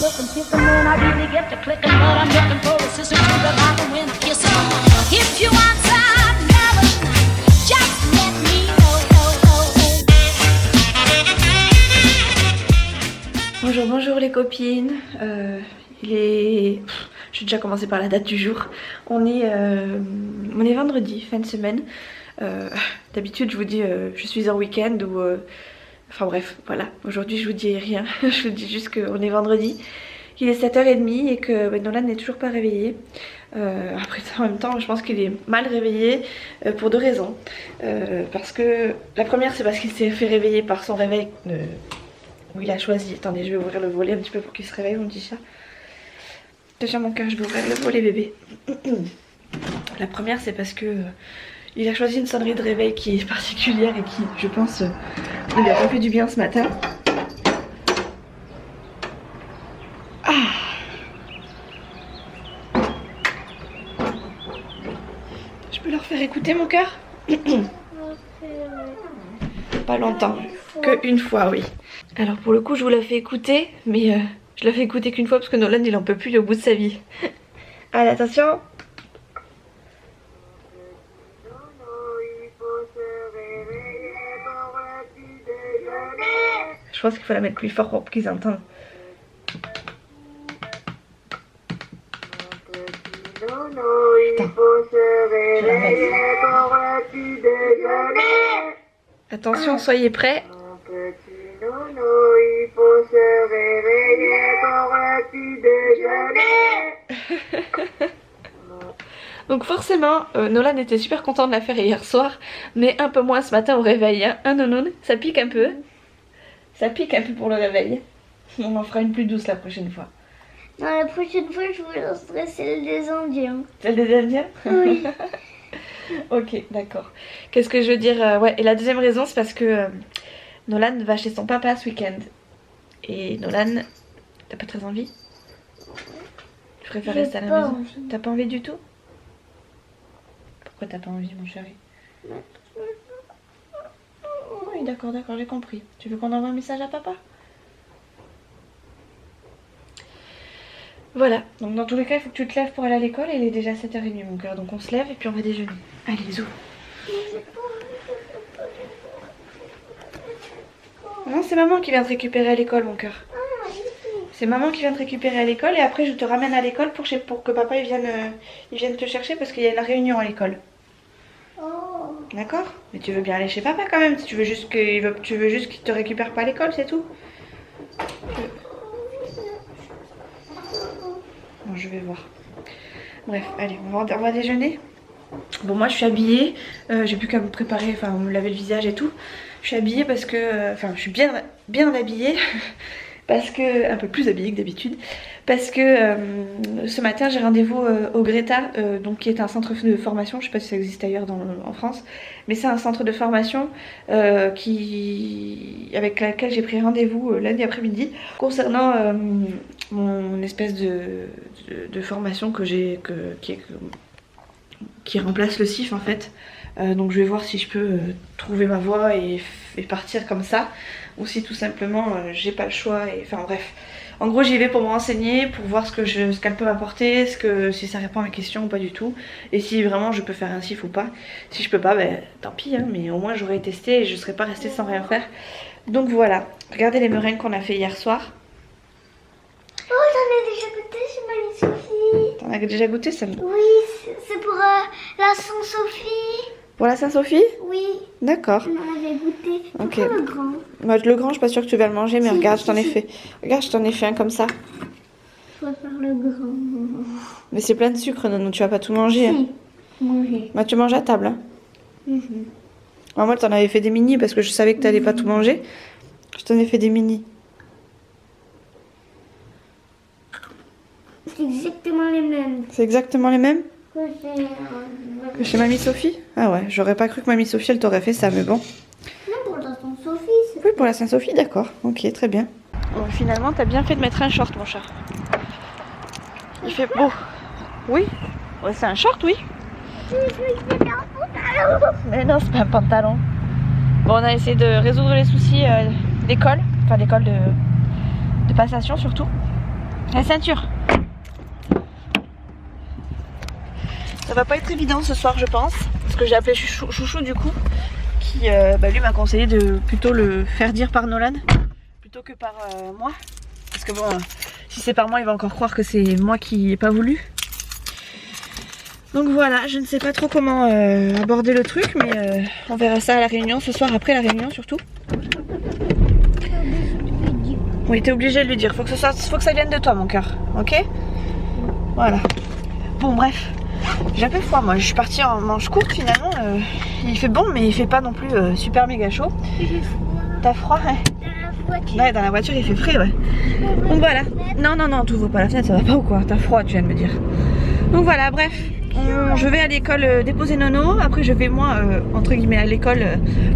looking, kissing when I really get to clicking, but I'm looking for a sister to the bottom when I kiss her. If you want some loving, just let me know. Bonjour, bonjour les copines. Il est... Je vais déjà commencer par la date du jour. On est vendredi, fin de semaine. D'habitude je vous dis je suis en week-end ou... Enfin bref, voilà. Aujourd'hui je vous dis rien. Je vous dis juste qu'on est vendredi. Il est 7h30 et que Nolan n'est toujours pas réveillé. Après ça, en même temps, je pense qu'il est mal réveillé pour deux raisons. Parce que la première, c'est parce qu'il s'est fait réveiller par son réveil où il a choisi. Attendez, je vais ouvrir le volet un petit peu pour qu'il se réveille, mon petit chat. Attention mon cœur, je vais ouvrir le volet bébé. La première, c'est parce que il a choisi une sonnerie de réveil qui est particulière et qui, je pense, lui a pas fait du bien ce matin. Je peux leur faire écouter mon cœur? Pas longtemps, que une fois, oui. Alors pour le coup je vous la fais écouter, mais je la fais écouter qu'une fois parce que Nolan il en peut plus au bout de sa vie. Allez, attention. Je pense qu'il faut la mettre plus fort pour qu'ils entendent. Attention, soyez prêts. Il faut se réveiller pour le petit déjeuner. Donc forcément, Nolan était super content de la faire hier soir, mais un peu moins ce matin au réveil. Hein, non, ça pique un peu. Ça pique un peu pour le réveil. On en fera une plus douce la prochaine fois. Non, la prochaine fois, je vous lancerai celle des Indiens. Celle des Indiens? Oui. Ok, d'accord. Qu'est-ce que je veux dire? Ouais, et la deuxième raison, c'est parce que Nolan va chez son papa ce week-end. Et Nolan, t'as pas très envie? Tu préfères rester à la maison? T'as pas envie du tout? Pourquoi t'as pas envie, mon chéri? Oui, d'accord, j'ai compris. Tu veux qu'on envoie un message à papa? Voilà, donc dans tous les cas, il faut que tu te lèves pour aller à l'école et il est déjà 7h30 mon cœur. Donc on se lève et puis on va déjeuner. Allez, zou. Non, c'est maman qui vient te récupérer à l'école mon cœur. C'est maman qui vient te récupérer à l'école et après je te ramène à l'école pour que papa il vienne te chercher parce qu'il y a une réunion à l'école. D'accord? Mais tu veux bien aller chez papa quand même. Tu veux juste qu'il te récupère pas à l'école, c'est tout. Bon, je vais voir. Bref, allez, on va déjeuner. Bon, moi je suis habillée. J'ai plus qu'à me préparer, enfin me laver le visage et tout. Je suis habillée parce que... Enfin, je suis bien habillée. Parce que... Un peu plus habillée que d'habitude. Parce que ce matin j'ai rendez-vous au Greta, donc qui est un centre de formation. Je sais pas si ça existe ailleurs en France. Mais c'est un centre de formation avec laquelle j'ai pris rendez-vous lundi après-midi. Concernant mon espèce de formation qui remplace le CIF en fait. Donc je vais voir si je peux trouver ma voie et partir comme ça, ou si tout simplement j'ai pas le choix. Enfin bref, en gros j'y vais pour me renseigner, pour voir ce qu'elle peut m'apporter, si ça répond à mes questions ou pas du tout, et si vraiment je peux faire un CIF ou pas. Si je peux pas, ben tant pis, hein, mais au moins j'aurais testé et je serais pas restée sans rien faire. Donc voilà, regardez les meringues qu'on a fait hier soir. Oh, j'en ai déjà goûté chez Mamie Sophie. T'en as déjà goûté ça? Oui, c'est pour la Saint-Sophie. Pour la Saint-Sophie? Oui. D'accord. On en avait goûté. Ok. Pour le grand. Moi, le grand, je suis pas sûre que tu vas le manger, mais Si, regarde, si, je t'en ai si. fait. Regarde, je t'en ai fait un comme ça. Je préfère le grand. Mais c'est plein de sucre, non, tu vas pas tout manger. Hein. Si. Manger. Bah, tu manges à table. Hein. Moi, t'en avais fait des mini parce que je savais que t'allais pas tout manger. Je t'en ai fait des mini. C'est exactement les mêmes. C'est exactement les mêmes Que que chez Mamie Sophie? Ah ouais, j'aurais pas cru que Mamie Sophie elle t'aurait fait ça, mais bon. Non, pour la Saint-Sophie. Oui, pour la Saint-Sophie, d'accord. Ok, très bien. Bon, finalement, t'as bien fait de mettre un short, mon chat. Il fait beau. Oui? Ouais, c'est un short, oui. Mais non, c'est pas un pantalon. Bon, on a essayé de résoudre les soucis d'école. Enfin, d'école de passation surtout. La ceinture. Ça va pas être évident ce soir je pense. Parce que j'ai appelé Chouchou du coup. Qui lui m'a conseillé de plutôt le faire dire par Nolan. Plutôt que par moi. Parce que bon, si c'est par moi il va encore croire que c'est moi qui n'ai pas voulu. Donc voilà, je ne sais pas trop comment aborder le truc. Mais on verra ça à la réunion ce soir, après la réunion surtout. Oui, t'es obligé de lui dire, faut que ça vienne de toi mon cœur, ok? Voilà. Bon bref, j'ai un peu froid moi, je suis partie en manche courte finalement. Il fait bon mais il fait pas non plus super méga chaud. T'as froid hein? Ouais, dans la voiture il fait frais ouais. Donc voilà, non, t'ouvres pas la fenêtre, ça va pas ou quoi? T'as froid tu viens de me dire. Donc voilà, bref, je vais à l'école déposer Nono. Après je vais moi, entre guillemets, à l'école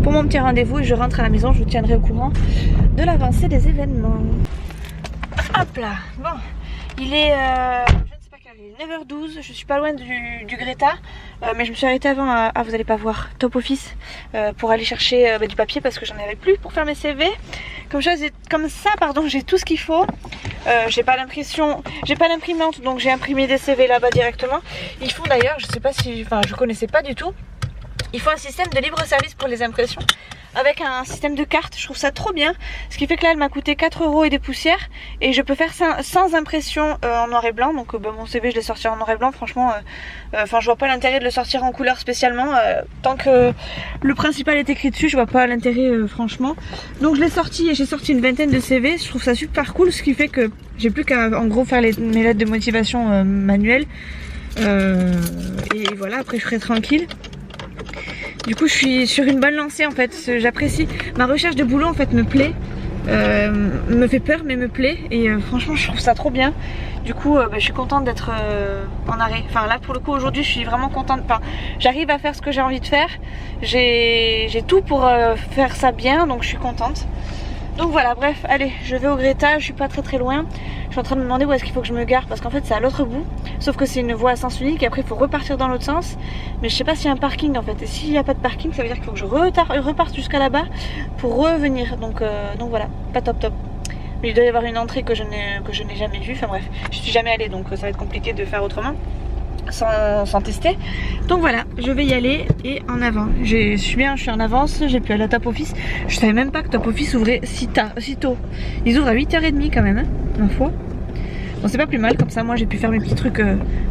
pour mon petit rendez-vous. Et je rentre à la maison, je vous tiendrai au courant de l'avancée des événements. Hop là, bon, il est, je ne sais pas quelle heure, 9h12, je suis pas loin du Greta. Mais je me suis arrêtée avant à, vous allez pas voir, Top Office, pour aller chercher du papier parce que j'en avais plus pour faire mes CV. Comme ça, j'ai tout ce qu'il faut. J'ai pas l'imprimante, donc j'ai imprimé des CV là-bas directement. Ils font d'ailleurs, je sais pas si, enfin je connaissais pas du tout. Ils font un système de libre service pour les impressions avec un système de cartes, je trouve ça trop bien. Ce qui fait que là elle m'a coûté 4 € et des poussières. Et je peux faire ça sans impression en noir et blanc. Donc mon CV je l'ai sorti en noir et blanc. Franchement, je vois pas l'intérêt de le sortir en couleur spécialement. Tant que le principal est écrit dessus, je vois pas l'intérêt franchement. Donc je l'ai sorti et j'ai sorti une vingtaine de CV. Je trouve ça super cool. Ce qui fait que j'ai plus qu'à en gros faire mes lettres de motivation manuelles. Et voilà, après je serai tranquille. Du coup je suis sur une bonne lancée en fait, j'apprécie. Ma recherche de boulot en fait me plaît, me fait peur mais me plaît. Et franchement je trouve ça trop bien. Du coup je suis contente d'être en arrêt. Enfin là pour le coup aujourd'hui je suis vraiment contente. Enfin, j'arrive à faire ce que j'ai envie de faire. J'ai tout pour faire ça bien, donc je suis contente. Donc voilà, bref, allez, je vais au Greta, je suis pas très loin. Je suis en train de me demander où est-ce qu'il faut que je me gare parce qu'en fait c'est à l'autre bout. Sauf que c'est une voie à sens unique et après il faut repartir dans l'autre sens. Mais je sais pas s'il y a un parking en fait. Et s'il n'y a pas de parking, ça veut dire qu'il faut que je reparte jusqu'à là-bas pour revenir. Donc voilà, pas top. Mais il doit y avoir une entrée que je n'ai jamais vue. Enfin bref, je suis jamais allée donc ça va être compliqué de faire autrement. Sans tester. Donc voilà, je vais y aller et en avant. Je suis en avance, j'ai pu aller à Top Office. Je savais même pas que Top Office ouvrait si tôt. Ils ouvrent à 8h30 quand même, hein, ma foi. Bon c'est pas plus mal, comme ça moi j'ai pu faire mes petits trucs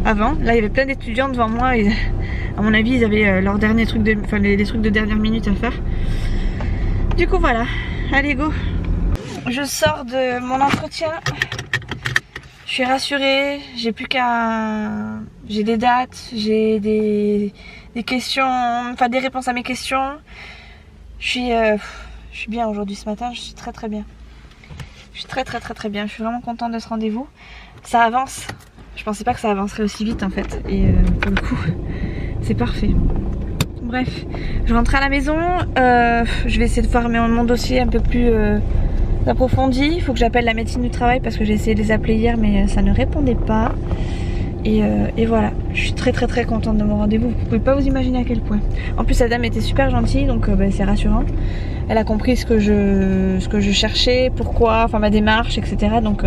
avant. Là il y avait plein d'étudiants devant moi et à mon avis ils avaient leurs derniers trucs les trucs de dernière minute à faire. Du coup voilà, allez go. Je sors de mon entretien. Je suis rassurée, j'ai plus qu'à... J'ai des dates, j'ai des questions, enfin des réponses à mes questions. Je suis bien aujourd'hui ce matin, je suis très bien. Je suis très bien, je suis vraiment contente de ce rendez-vous. Ça avance, je pensais pas que ça avancerait aussi vite en fait. Et pour le coup, c'est parfait. Bref, je rentre à la maison, je vais essayer de faire mon dossier un peu plus... approfondi. Il faut que j'appelle la médecine du travail parce que j'ai essayé de les appeler hier mais ça ne répondait pas. Et voilà, je suis très contente de mon rendez-vous. Vous pouvez pas vous imaginer à quel point. En plus la dame était super gentille donc c'est rassurant. Elle a compris ce que je cherchais, pourquoi, enfin ma démarche, etc. Donc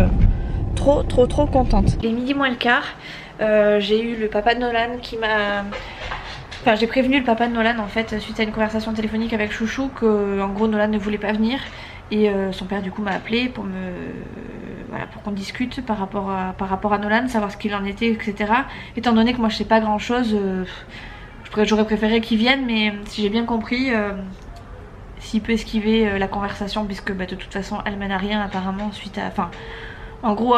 trop contente. Il est midi moins le quart. J'ai eu le papa de Nolan qui m'a... Enfin j'ai prévenu le papa de Nolan en fait suite à une conversation téléphonique avec Chouchou que en gros Nolan ne voulait pas venir. Et son père du coup m'a appelé pour pour qu'on discute par rapport à Nolan, savoir ce qu'il en était, etc. Étant donné que moi je sais pas grand chose, j'aurais préféré qu'il vienne, mais si j'ai bien compris, s'il peut esquiver la conversation, puisque de toute façon elle mène à rien apparemment suite à... Enfin, en gros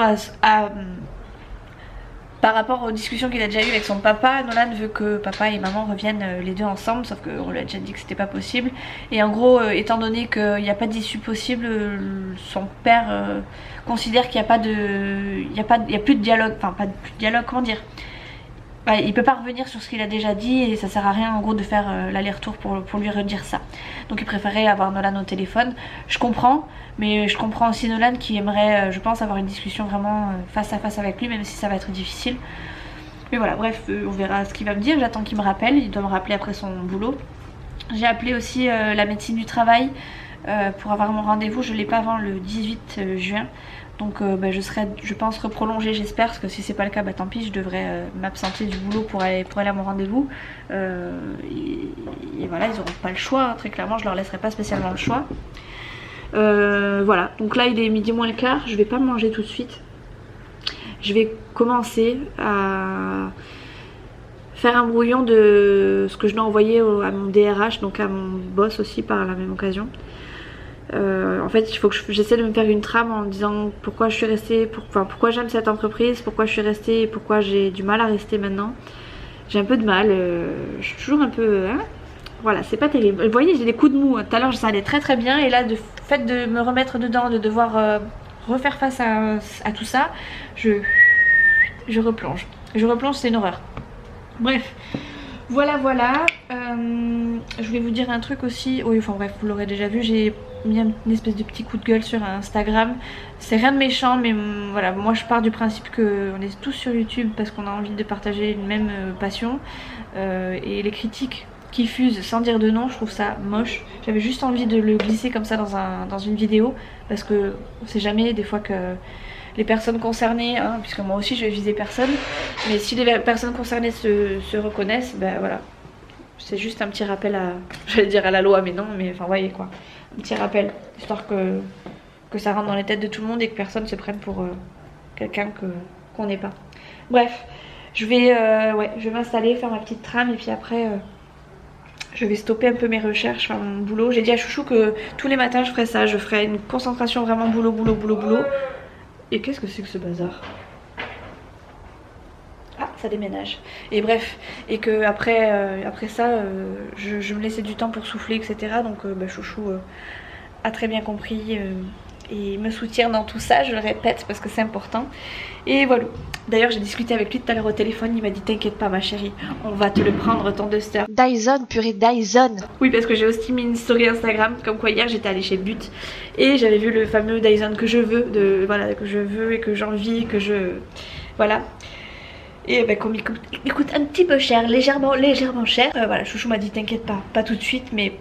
par rapport aux discussions qu'il a déjà eues avec son papa, Nolan veut que papa et maman reviennent les deux ensemble, sauf qu'on lui a déjà dit que c'était pas possible. Et en gros, étant donné qu'il n'y a pas d'issue possible, son père considère qu'il n'y a pas de... Il y a plus de dialogue, enfin pas plus de dialogue, comment dire, il peut pas revenir sur ce qu'il a déjà dit et ça sert à rien en gros de faire l'aller-retour pour lui redire ça. Donc il préférait avoir Nolan au téléphone. Je comprends, mais je comprends aussi Nolan qui aimerait, je pense, avoir une discussion vraiment face à face avec lui, même si ça va être difficile. Mais voilà, bref, on verra ce qu'il va me dire. J'attends qu'il me rappelle, il doit me rappeler après son boulot. J'ai appelé aussi la médecine du travail pour avoir mon rendez-vous. Je l'ai pas avant le 18 juin. Donc je pense reprolonger, j'espère, parce que si c'est pas le cas, tant pis, je devrais m'absenter du boulot pour aller à mon rendez-vous. Et voilà, ils n'auront pas le choix, hein, très clairement, je leur laisserai pas spécialement le choix. Voilà, donc là il est midi moins le quart, je vais pas manger tout de suite. Je vais commencer à faire un brouillon de ce que je dois envoyer à mon DRH, donc à mon boss aussi par la même occasion. En fait, il faut que j'essaie de me faire une trame en disant pourquoi je suis restée, pourquoi j'aime cette entreprise, pourquoi je suis restée et pourquoi j'ai du mal à rester maintenant. J'ai un peu de mal, je suis toujours un peu... Hein, voilà, c'est pas terrible. Vous voyez, j'ai des coups de mou. Tout à l'heure, ça allait très très bien et là, le fait de me remettre dedans, de devoir refaire face à tout ça, je replonge. Je replonge, c'est une horreur. Bref. Voilà. Je voulais vous dire un truc aussi. Oui, enfin bref, vous l'aurez déjà vu, j'ai mis une espèce de petit coup de gueule sur Instagram. C'est rien de méchant, mais voilà, moi je pars du principe qu'on est tous sur YouTube parce qu'on a envie de partager une même passion. Et les critiques qui fusent sans dire de nom, je trouve ça moche. J'avais juste envie de le glisser comme ça dans une vidéo parce que on sait jamais des fois que les personnes concernées, hein, puisque moi aussi je vais viser personne, mais si les personnes concernées se reconnaissent, ben voilà, c'est juste un petit rappel à, j'allais dire à la loi, mais non, mais enfin voyez quoi, un petit rappel, histoire que ça rentre dans les têtes de tout le monde et que personne se prenne pour quelqu'un qu'on n'est pas. Bref, je vais m'installer, faire ma petite trame et puis après je vais stopper un peu mes recherches, faire mon boulot. J'ai dit à Chouchou que tous les matins je ferais ça, je ferais une concentration vraiment boulot. Et qu'est-ce que c'est que ce bazar? Ah, ça déménage. Et bref, et que après ça, je me laissais du temps pour souffler, etc. Donc Chouchou a très bien compris et me soutient dans tout ça, je le répète parce que c'est important. Et voilà. D'ailleurs, j'ai discuté avec lui tout à l'heure au téléphone, il m'a dit t'inquiète pas ma chérie, on va te le prendre ton duster. Dyson, purée Dyson. Oui, parce que j'ai aussi mis une story Instagram, comme quoi hier j'étais allée chez But et j'avais vu le fameux Dyson que je veux, que je veux et que j'envie, que je... Voilà. Et ben comme il coûte un petit peu cher, légèrement cher. Voilà, Chouchou m'a dit t'inquiète pas tout de suite, mais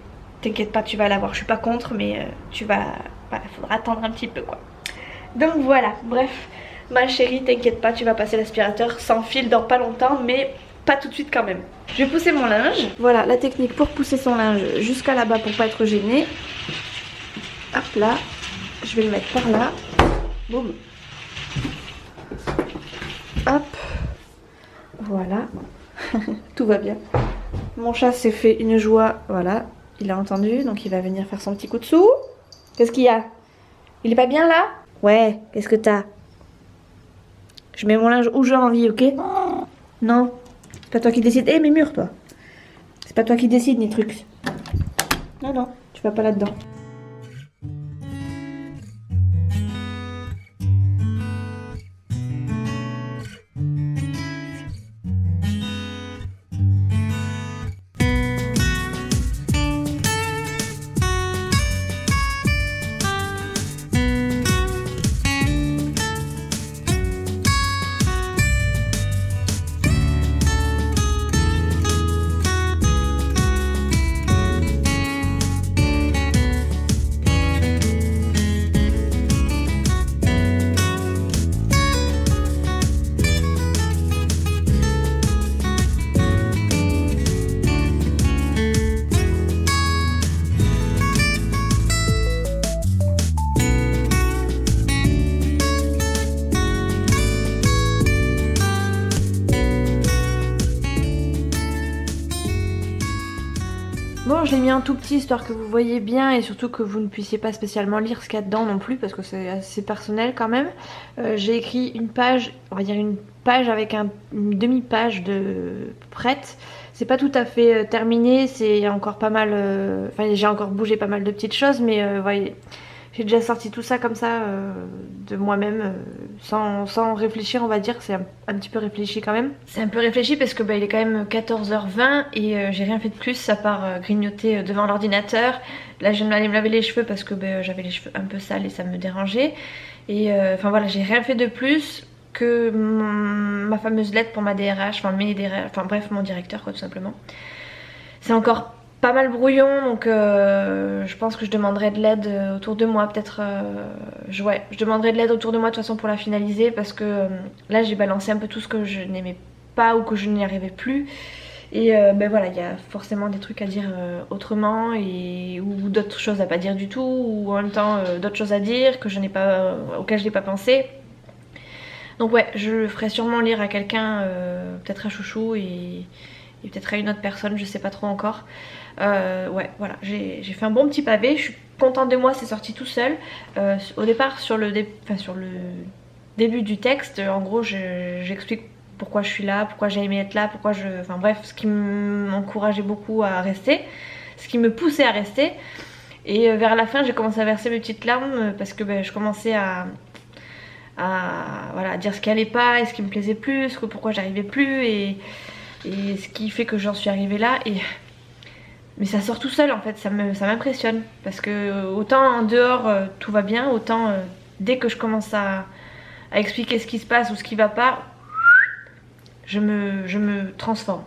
t'inquiète pas, tu vas l'avoir. Je suis pas contre, mais tu vas... Voilà, faudra attendre un petit peu quoi. Donc voilà, bref. Ma chérie, t'inquiète pas, tu vas passer l'aspirateur sans fil dans pas longtemps, mais pas tout de suite quand même. Je vais pousser mon linge. Voilà la technique pour pousser son linge jusqu'à là-bas pour pas être gêné. Hop là, je vais le mettre par là. Boum. Hop. Voilà. Tout va bien. Mon chat s'est fait une joie, voilà. Il a entendu, donc il va venir faire son petit coup de sou. Qu'est-ce qu'il y a? Il est pas bien là? Ouais, qu'est-ce que t'as? Je mets mon linge où j'ai envie, ok? Non, c'est pas toi qui décide. Eh, mais murs, toi. C'est pas toi qui décide, ni trucs. Non, tu vas pas là-dedans. Bon, je l'ai mis en tout petit histoire que vous voyez bien et surtout que vous ne puissiez pas spécialement lire ce qu'il y a dedans non plus parce que c'est assez personnel quand même. J'ai écrit une page, on va dire une page avec une demi-page de prête. C'est pas tout à fait terminé, c'est encore pas mal... Enfin, j'ai encore bougé pas mal de petites choses, mais vous voyez... J'ai déjà sorti tout ça comme ça de moi-même sans réfléchir, on va dire. C'est un petit peu réfléchi quand même. C'est un peu réfléchi parce que il est quand même 14h20 et j'ai rien fait de plus à part grignoter devant l'ordinateur. Là je viens d'aller me laver les cheveux parce que j'avais les cheveux un peu sales et ça me dérangeait. Et enfin voilà, j'ai rien fait de plus que ma fameuse lettre pour ma DRH, enfin mes DRH, enfin bref mon directeur quoi tout simplement. C'est encore pas mal brouillon, donc je pense que je demanderai de l'aide autour de moi, peut-être je demanderai de l'aide autour de moi de toute façon pour la finaliser, parce que là j'ai balancé un peu tout ce que je n'aimais pas ou que je n'y arrivais plus, et ben voilà, il y a forcément des trucs à dire autrement, ou d'autres choses à pas dire du tout, ou en même temps d'autres choses à dire que je n'ai pas, auxquelles je n'ai pas pensé. Donc ouais, je le ferai sûrement lire à quelqu'un, peut-être à Chouchou et peut-être à une autre personne, je sais pas trop encore. Ouais, voilà, j'ai fait un bon petit pavé, je suis contente de moi, c'est sorti tout seul. Au départ, sur le début du texte, en gros, j'explique pourquoi je suis là, pourquoi j'ai aimé être là, enfin bref, ce qui m'encourageait beaucoup à rester, ce qui me poussait à rester. Et vers la fin, j'ai commencé à verser mes petites larmes parce que je commençais voilà, à dire ce qui allait pas et ce qui me plaisait plus, pourquoi j'arrivais plus et ce qui fait que j'en suis arrivée là. Mais ça sort tout seul en fait, ça m'impressionne, parce que autant en dehors tout va bien, autant dès que je commence à expliquer ce qui se passe ou ce qui va pas, je me transforme.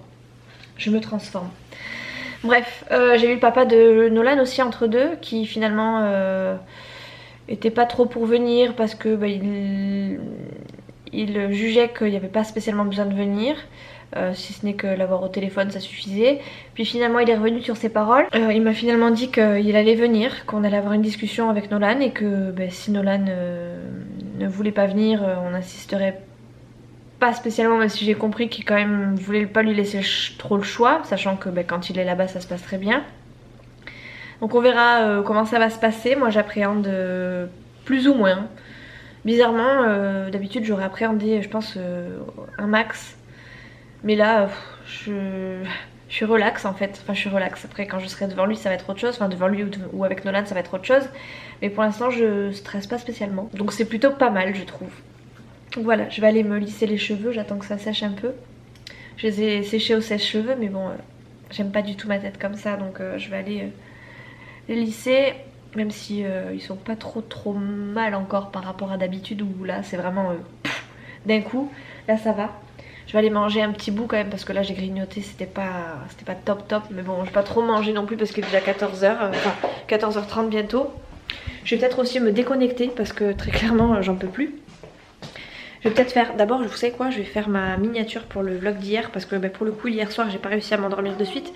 Bref, j'ai eu le papa de Nolan aussi entre deux, qui finalement était pas trop pour venir parce que il jugeait qu'il n'y avait pas spécialement besoin de venir. Si ce n'est que l'avoir au téléphone ça suffisait. Puis finalement il est revenu sur ses paroles. Il m'a finalement dit qu'il allait venir, qu'on allait avoir une discussion avec Nolan, et que si Nolan ne voulait pas venir, on insisterait pas spécialement, même si j'ai compris qu'il quand même voulait pas lui laisser trop le choix, sachant que quand il est là-bas ça se passe très bien. Donc on verra comment ça va se passer. Moi j'appréhende plus ou moins. Bizarrement, d'habitude j'aurais appréhendé je pense un max. Mais là, je suis relax en fait. Enfin, je suis relax. Après, quand je serai devant lui, ça va être autre chose. Enfin, devant lui ou avec Nolan, ça va être autre chose. Mais pour l'instant, je stresse pas spécialement. Donc, c'est plutôt pas mal, je trouve. Donc voilà, je vais aller me lisser les cheveux. J'attends que ça sèche un peu. Je les ai séchés au sèche-cheveux, mais bon, j'aime pas du tout ma tête comme ça. Donc, je vais aller les lisser. Même si ils sont pas trop mal encore par rapport à d'habitude, où là, c'est vraiment d'un coup. Là, ça va. Je vais aller manger un petit bout quand même, parce que là j'ai grignoté, c'était pas top, mais bon, je vais pas trop manger non plus parce qu'il est déjà 14h, enfin 14h30 bientôt. Je vais peut-être aussi me déconnecter parce que très clairement j'en peux plus. Je vais peut-être faire, d'abord vous savez quoi, je vais faire ma miniature pour le vlog d'hier, parce que pour le coup hier soir j'ai pas réussi à m'endormir de suite.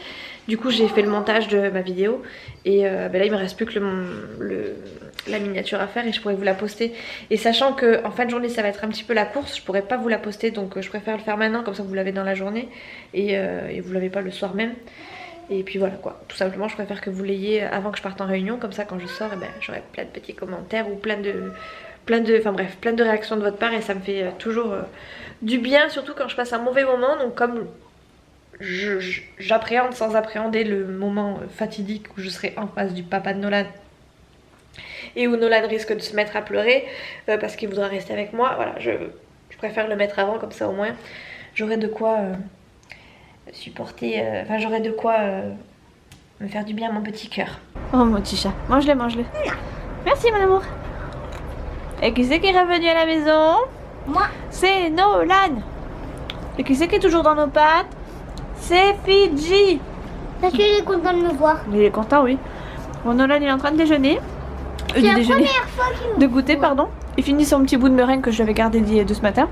Du coup j'ai fait le montage de ma vidéo et là il me reste plus que la miniature à faire et je pourrais vous la poster. Et sachant que en fin de journée ça va être un petit peu la course, je pourrais pas vous la poster, donc je préfère le faire maintenant, comme ça vous l'avez dans la journée et vous l'avez pas le soir même. Et puis voilà quoi, tout simplement je préfère que vous l'ayez avant que je parte en réunion, comme ça quand je sors j'aurai plein de petits commentaires ou plein de réactions de votre part, et ça me fait toujours du bien, surtout quand je passe un mauvais moment. Donc comme j'appréhende sans appréhender le moment fatidique où je serai en face du papa de Nolan et où Nolan risque de se mettre à pleurer parce qu'il voudra rester avec moi, voilà, je préfère le mettre avant, comme ça au moins j'aurai de quoi supporter, enfin j'aurai de quoi me faire du bien à mon petit cœur. Oh mon petit chat, mange-le. Merci mon amour. Et qui c'est qui est revenu à la maison? Moi. C'est Nolan. Et qui c'est qui est toujours dans nos pattes? C'est Fidji. Parce qu'il est content de me voir. Il est content, oui. Bon, Nolan il est en train de déjeuner. C'est la première fois qu'il me De goûter, pardon. Il finit son petit bout de meringue que je lui avais gardé de ce matin.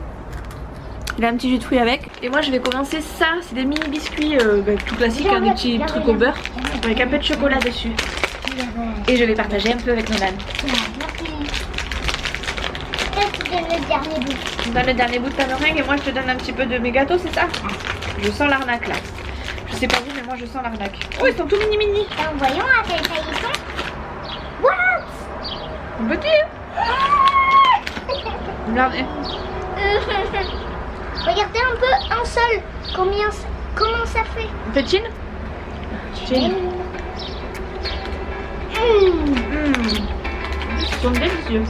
Il a un petit jus de fruits avec. Et moi je vais commencer ça. C'est des mini biscuits tout classiques, des petits trucs au beurre avec un peu de chocolat dessus. Et je vais partager un peu avec Nolan. Le dernier bout. Tu me donnes le dernier bout de ta meringue et moi je te donne un petit peu de mes gâteaux, c'est ça? Je sens l'arnaque là. Je sais pas vous, mais moi je sens l'arnaque. Oh, ils sont tout mini. Voyons à quelle taille ils sont. What? Petit. Regardez. Regardez un peu un seul. Comment ça fait? Petite. Ils sont délicieux.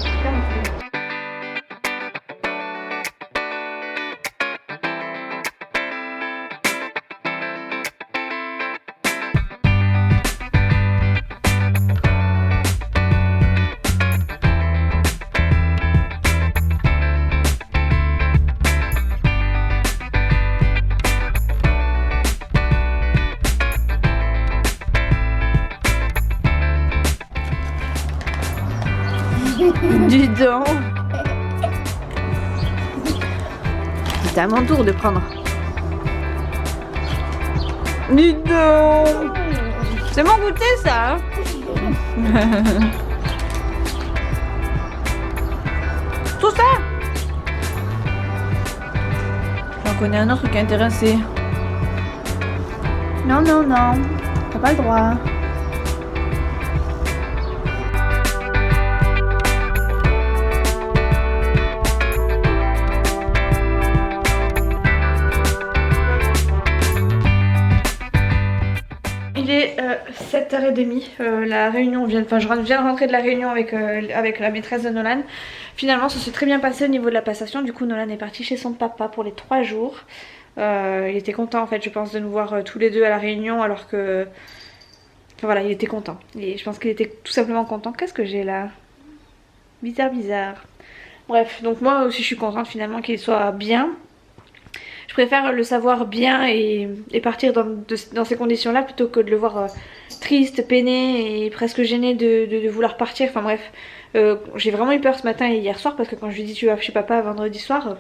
c'est à mon tour de prendre. Dis donc. C'est mon goûter ça hein. Tout ça. J'en connais un autre qui est intéressé. Non, non, non. T'as pas le droit. Il est 7h30, la réunion vient, enfin je viens de rentrer de la réunion avec la maîtresse de Nolan. Finalement ça s'est très bien passé au niveau de la passation, du coup Nolan est parti chez son papa pour les 3 jours. Il était content en fait je pense de nous voir tous les deux à la réunion alors que... Enfin voilà il était content, et je pense qu'il était tout simplement content. Qu'est-ce que j'ai là? Bizarre. Bref, donc moi aussi je suis contente finalement qu'il soit bien. Je préfère le savoir bien et partir dans ces conditions-là plutôt que de le voir triste, peiné et presque gêné de vouloir partir. Enfin bref, j'ai vraiment eu peur ce matin et hier soir parce que quand je lui ai dit tu vas chez papa vendredi soir,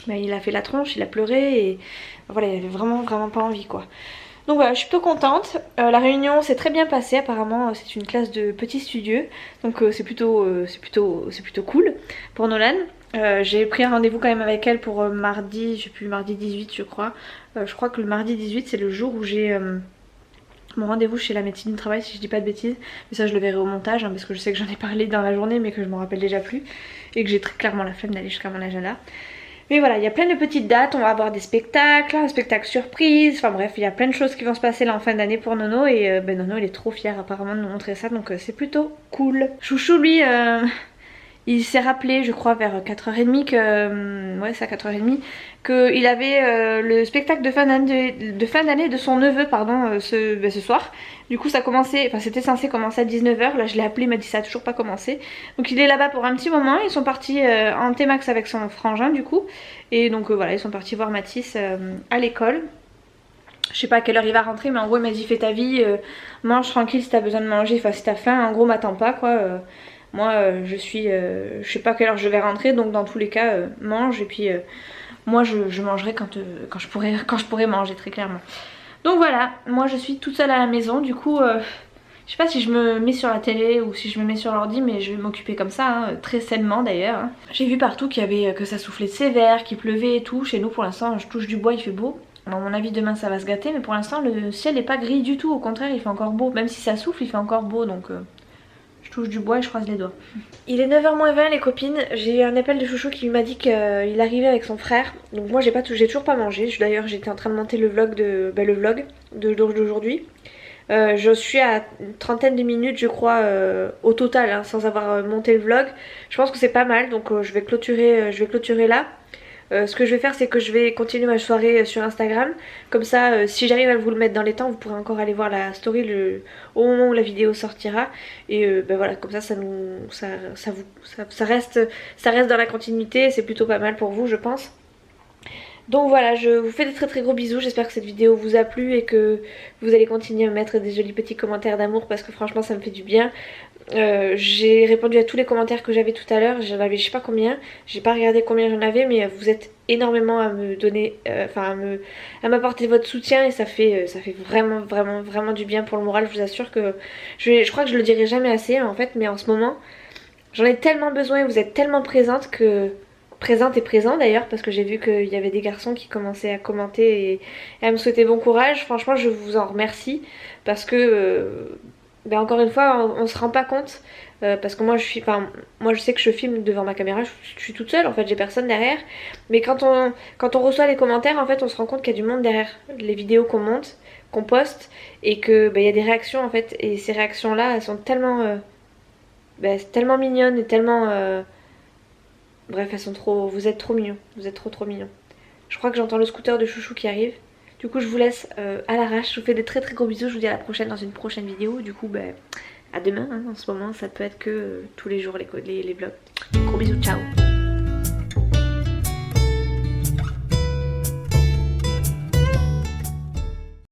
ben, il a fait la tronche, il a pleuré et voilà, il avait vraiment pas envie quoi. Donc voilà, je suis plutôt contente. La réunion s'est très bien passée apparemment, c'est une classe de petits studieux, donc c'est plutôt cool pour Nolan. J'ai pris un rendez-vous quand même avec elle pour mardi, je sais plus, mardi 18 je crois. Je crois que le mardi 18 c'est le jour où j'ai mon rendez-vous chez la médecine du travail si je dis pas de bêtises. Mais ça je le verrai au montage hein, parce que je sais que j'en ai parlé dans la journée mais que je m'en rappelle déjà plus. Et que j'ai très clairement la flemme d'aller jusqu'à mon agenda. Mais voilà, il y a plein de petites dates, on va avoir des spectacles, un spectacle surprise, enfin bref, il y a plein de choses qui vont se passer là en fin d'année pour Nono. Et ben Nono il est trop fier apparemment de nous montrer ça, donc c'est plutôt cool. Chouchou lui... il s'est rappelé, je crois, vers 4h30 que... ouais, c'est à 4h30 qu'il avait le spectacle de fin d'année de son neveu, pardon, ce soir. Du coup, ça commençait... Enfin, c'était censé commencer à 19h. Là, je l'ai appelé, il m'a dit ça a toujours pas commencé. Donc, il est là-bas pour un petit moment. Ils sont partis en T-Max avec son frangin, du coup. Et donc, voilà, ils sont partis voir Mathis à l'école. Je sais pas à quelle heure il va rentrer, mais en gros, il m'a dit fais ta vie, mange tranquille si t'as besoin de manger, enfin, si t'as faim. En gros, m'attends pas, quoi. Moi je sais pas à quelle heure je vais rentrer, donc dans tous les cas mange et puis moi je mangerai quand je pourrai manger très clairement. Donc voilà, moi je suis toute seule à la maison, du coup je sais pas si je me mets sur la télé ou si je me mets sur l'ordi, mais je vais m'occuper comme ça, hein, très sainement d'ailleurs. Hein. J'ai vu partout qu'il y avait que ça soufflait sévère, qu'il pleuvait et tout. Chez nous pour l'instant je touche du bois, il fait beau. À mon avis demain ça va se gâter, mais pour l'instant le ciel n'est pas gris du tout, au contraire il fait encore beau. Même si ça souffle il fait encore beau, donc... je touche du bois et je croise les doigts. Il est 9h moins 20 les copines, j'ai eu un appel de Chouchou qui m'a dit qu'il arrivait avec son frère. Donc moi j'ai toujours pas mangé, d'ailleurs j'étais en train de monter le vlog d'aujourd'hui. Je suis à une trentaine de minutes je crois au total hein, sans avoir monté le vlog. Je pense que c'est pas mal, donc je vais clôturer là. Ce que je vais faire c'est que je vais continuer ma soirée sur Instagram. Comme ça si j'arrive à vous le mettre dans les temps, vous pourrez encore aller voir la story au moment où la vidéo sortira. Et ben voilà, comme ça ça reste dans la continuité. C'est plutôt pas mal pour vous je pense. Donc voilà, je vous fais des très gros bisous, j'espère que cette vidéo vous a plu et que vous allez continuer à me mettre des jolis petits commentaires d'amour parce que franchement ça me fait du bien. J'ai répondu à tous les commentaires que j'avais tout à l'heure, j'en avais je sais pas combien, j'ai pas regardé combien j'en avais, mais vous êtes énormément à me donner, à m'apporter votre soutien et ça fait vraiment du bien pour le moral. Je vous assure que je crois que je le dirai jamais assez en fait, mais en ce moment j'en ai tellement besoin et vous êtes tellement présente et présent d'ailleurs, parce que j'ai vu qu'il y avait des garçons qui commençaient à commenter et à me souhaiter bon courage. Franchement je vous en remercie parce que ben encore une fois on se rend pas compte parce que moi je sais que je filme devant ma caméra, je suis toute seule en fait, j'ai personne derrière, mais quand on reçoit les commentaires en fait on se rend compte qu'il y a du monde derrière les vidéos qu'on monte, qu'on poste, et que ben, y a des réactions en fait, et ces réactions là elles sont tellement tellement mignonnes et tellement bref, elles sont trop... Vous êtes trop mignons. Vous êtes trop mignons. Je crois que j'entends le scooter de Chouchou qui arrive. Du coup, je vous laisse à l'arrache. Je vous fais des très gros bisous. Je vous dis à la prochaine dans une prochaine vidéo. Du coup, à demain. Hein. En ce moment, ça peut être que tous les jours les vlogs. Gros bisous, ciao.